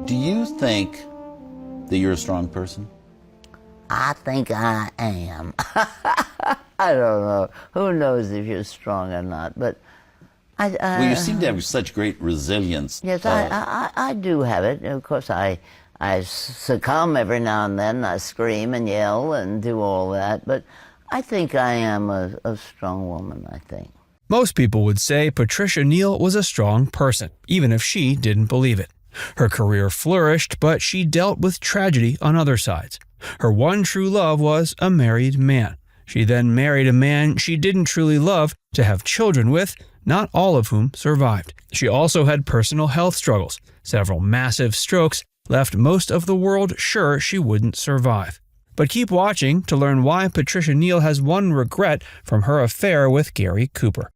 Do you think that you're a strong person? I think I am. I don't know. Who knows if you're strong or not? But Well, you seem to have such great resilience. yes, I do have it. Of course, I succumb every now and then. I scream and yell and do all that. But I think I am a strong woman, I think. Most people would say Patricia Neal was a strong person, even if she didn't believe it. Her career flourished, but she dealt with tragedy on other sides. Her one true love was a married man. She then married a man she didn't truly love to have children with, not all of whom survived. She also had personal health struggles. Several massive strokes left most of the world sure she wouldn't survive. But keep watching to learn why Patricia Neal has one regret from her affair with Gary Cooper.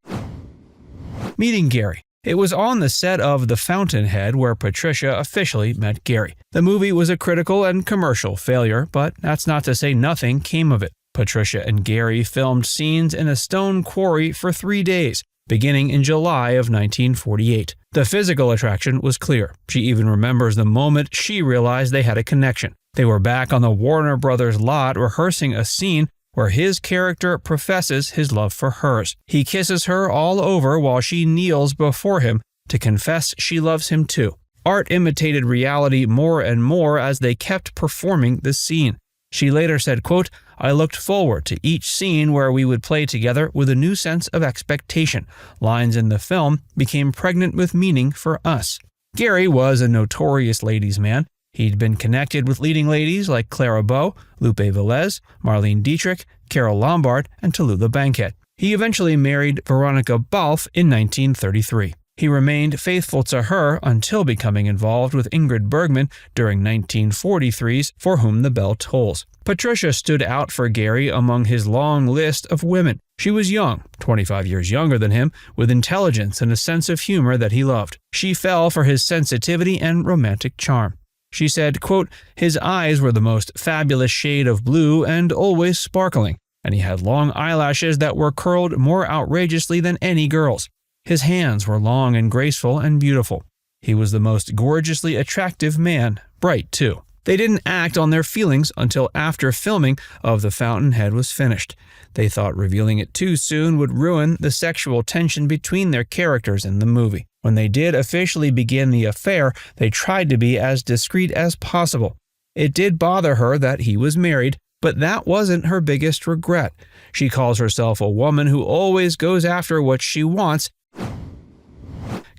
Meeting Gary. It was on the set of The Fountainhead where Patricia officially met Gary. The movie was a critical and commercial failure, but that's not to say nothing came of it. Patricia and Gary filmed scenes in a stone quarry for 3 days, beginning in July of 1948. The physical attraction was clear. She even remembers the moment she realized they had a connection. They were back on the Warner Brothers lot rehearsing a scene where his character professes his love for hers. He kisses her all over while she kneels before him to confess she loves him too. Art imitated reality more and more as they kept performing the scene. She later said, quote, "I looked forward to each scene where we would play together with a new sense of expectation. Lines in the film became pregnant with meaning for us." Gary was a notorious ladies' man. He'd been connected with leading ladies like Clara Bow, Lupe Velez, Marlene Dietrich, Carole Lombard, and Tallulah Bankhead. He eventually married Veronica Balfe in 1933. He remained faithful to her until becoming involved with Ingrid Bergman during 1943's For Whom the Bell Tolls. Patricia stood out for Gary among his long list of women. She was young, 25 years younger than him, with intelligence and a sense of humor that he loved. She fell for his sensitivity and romantic charm. She said, quote, "His eyes were the most fabulous shade of blue and always sparkling, and he had long eyelashes that were curled more outrageously than any girl's. His hands were long and graceful and beautiful. He was the most gorgeously attractive man, bright too." They didn't act on their feelings until after filming of The Fountainhead was finished. They thought revealing it too soon would ruin the sexual tension between their characters in the movie. When they did officially begin the affair, they tried to be as discreet as possible. It did bother her that he was married, but that wasn't her biggest regret. She calls herself a woman who always goes after what she wants,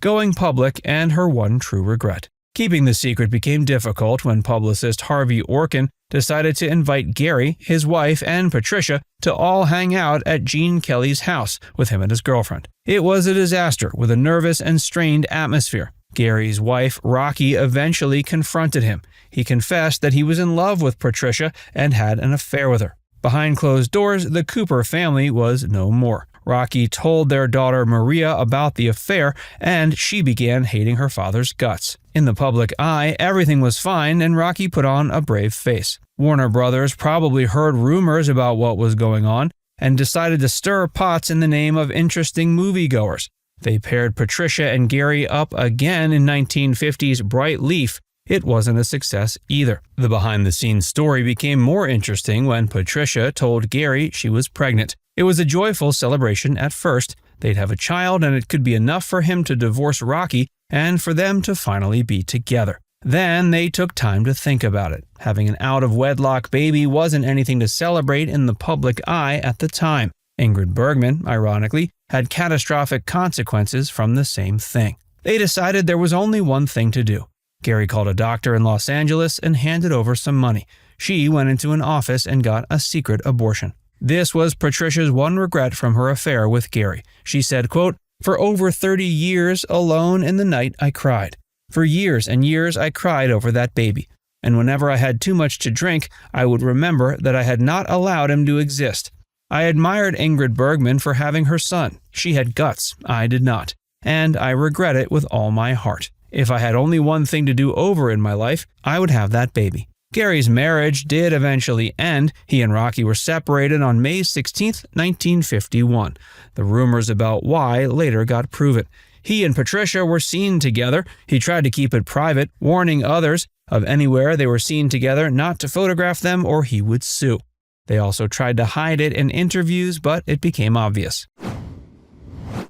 going public, and her one true regret. Keeping the secret became difficult when publicist Harvey Orkin decided to invite Gary, his wife, and Patricia to all hang out at Gene Kelly's house with him and his girlfriend. It was a disaster with a nervous and strained atmosphere. Gary's wife, Rocky, eventually confronted him. He confessed that he was in love with Patricia and had an affair with her. Behind closed doors, the Cooper family was no more. Rocky told their daughter Maria about the affair, and she began hating her father's guts. In the public eye, everything was fine, and Rocky put on a brave face. Warner Brothers probably heard rumors about what was going on and decided to stir pots in the name of interesting moviegoers. They paired Patricia and Gary up again in 1950's Bright Leaf. It wasn't a success either. The behind-the-scenes story became more interesting when Patricia told Gary she was pregnant. It was a joyful celebration at first. They'd have a child, and it could be enough for him to divorce Rocky and for them to finally be together. Then they took time to think about it. Having an out-of-wedlock baby wasn't anything to celebrate in the public eye at the time. Ingrid Bergman, ironically, had catastrophic consequences from the same thing. They decided there was only one thing to do. Gary called a doctor in Los Angeles and handed over some money. She went into an office and got a secret abortion. This was Patricia's one regret from her affair with Gary. She said, quote, "For over 30 years, alone in the night, I cried. For years and years, I cried over that baby. And whenever I had too much to drink, I would remember that I had not allowed him to exist. I admired Ingrid Bergman for having her son. She had guts. I did not. And I regret it with all my heart. If I had only one thing to do over in my life, I would have that baby." Gary's marriage did eventually end. He and Rocky were separated on May 16, 1951. The rumors about why later got proven. He and Patricia were seen together. He tried to keep it private, warning others of anywhere they were seen together not to photograph them or he would sue. They also tried to hide it in interviews, but it became obvious.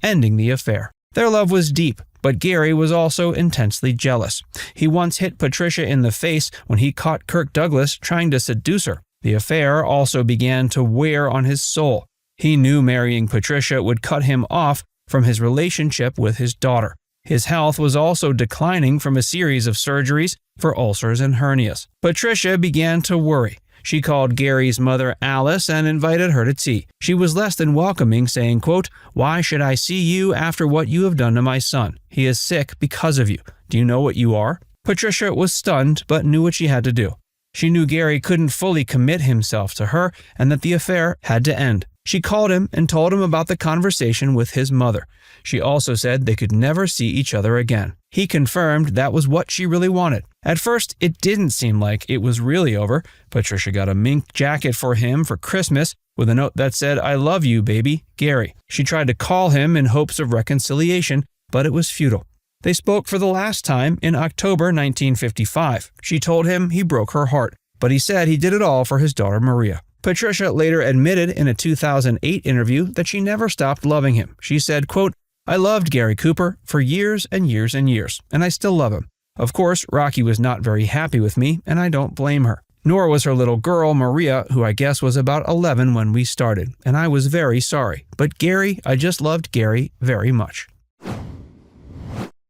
Ending the affair. Their love was deep, but Gary was also intensely jealous. He once hit Patricia in the face when he caught Kirk Douglas trying to seduce her. The affair also began to wear on his soul. He knew marrying Patricia would cut him off from his relationship with his daughter. His health was also declining from a series of surgeries for ulcers and hernias. Patricia began to worry. She called Gary's mother Alice and invited her to tea. She was less than welcoming, saying, quote, "Why should I see you after what you have done to my son? He is sick because of you. Do you know what you are?" Patricia was stunned, but knew what she had to do. She knew Gary couldn't fully commit himself to her and that the affair had to end. She called him and told him about the conversation with his mother. She also said they could never see each other again. He confirmed that was what she really wanted. At first, it didn't seem like it was really over. Patricia got a mink jacket for him for Christmas with a note that said, "I love you, baby, Gary." She tried to call him in hopes of reconciliation, but it was futile. They spoke for the last time in October 1955. She told him he broke her heart, but he said he did it all for his daughter Maria. Patricia later admitted in a 2008 interview that she never stopped loving him. She said, quote, "I loved Gary Cooper for years and years and years, and I still love him. Of course, Rocky was not very happy with me, and I don't blame her. Nor was her little girl, Maria, who I guess was about 11 when we started, and I was very sorry. But Gary, I just loved Gary very much."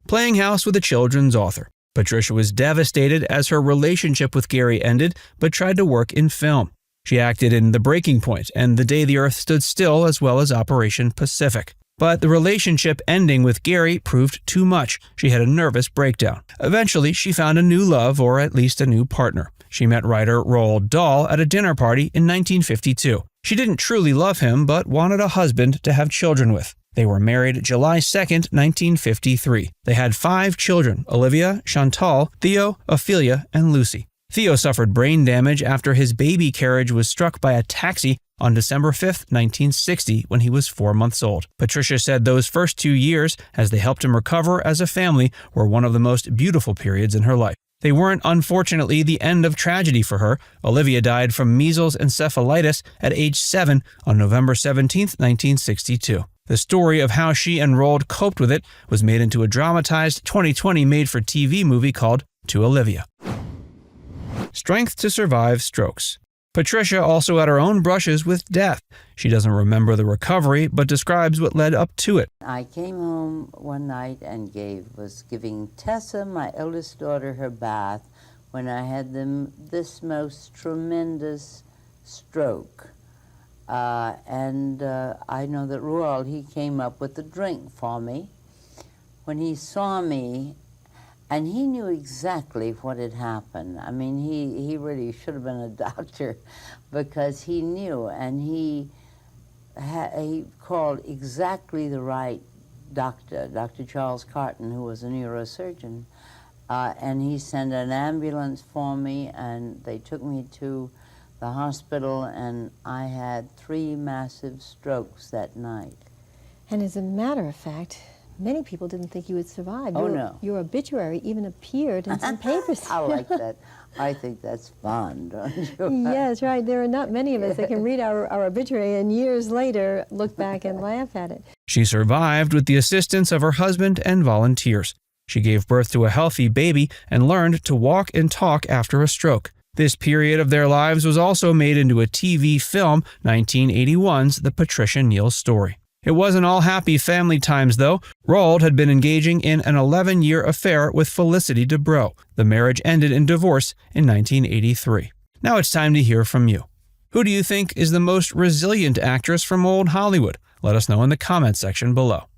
Playing house with a children's author. Patricia was devastated as her relationship with Gary ended, but tried to work in film. She acted in The Breaking Point and The Day the Earth Stood Still, as well as Operation Pacific. But the relationship ending with Gary proved too much. She had a nervous breakdown. Eventually, she found a new love, or at least a new partner. She met writer Roald Dahl at a dinner party in 1952. She didn't truly love him, but wanted a husband to have children with. They were married July 2nd, 1953. They had 5 children: Olivia, Chantal, Theo, Ophelia, and Lucy. Theo suffered brain damage after his baby carriage was struck by a taxi on December 5th, 1960, when he was 4 months old. Patricia said those first 2 years, as they helped him recover as a family, were one of the most beautiful periods in her life. They weren't, unfortunately, the end of tragedy for her. Olivia died from measles encephalitis at age 7 on November 17th, 1962. The story of how she and Roald coped with it was made into a dramatized 2020 made-for-TV movie called To Olivia. Strength to survive strokes. Patricia also had her own brushes with death. She doesn't remember the recovery, but describes what led up to it. I came home one night and was giving Tessa, my eldest daughter, her bath when I had this most tremendous stroke. I know that Roald, he came up with a drink for me. When he saw me, and he knew exactly what had happened. I mean, he really should have been a doctor because he knew, and he called exactly the right doctor, Dr. Charles Carton, who was a neurosurgeon, and he sent an ambulance for me, and they took me to the hospital, and I had 3 massive strokes that night. And as a matter of fact, many people didn't think you would survive. No. Your obituary even appeared in some papers. I like that. I think that's fun, don't you? Yes, right. There are not many of us that can read our obituary and years later look back and laugh at it. She survived with the assistance of her husband and volunteers. She gave birth to a healthy baby and learned to walk and talk after a stroke. This period of their lives was also made into a TV film, 1981's The Patricia Neal Story. It wasn't all happy family times, though. Roald had been engaging in an 11-year affair with Felicity Dubrow. The marriage ended in divorce in 1983. Now it's time to hear from you. Who do you think is the most resilient actress from old Hollywood? Let us know in the comments section below.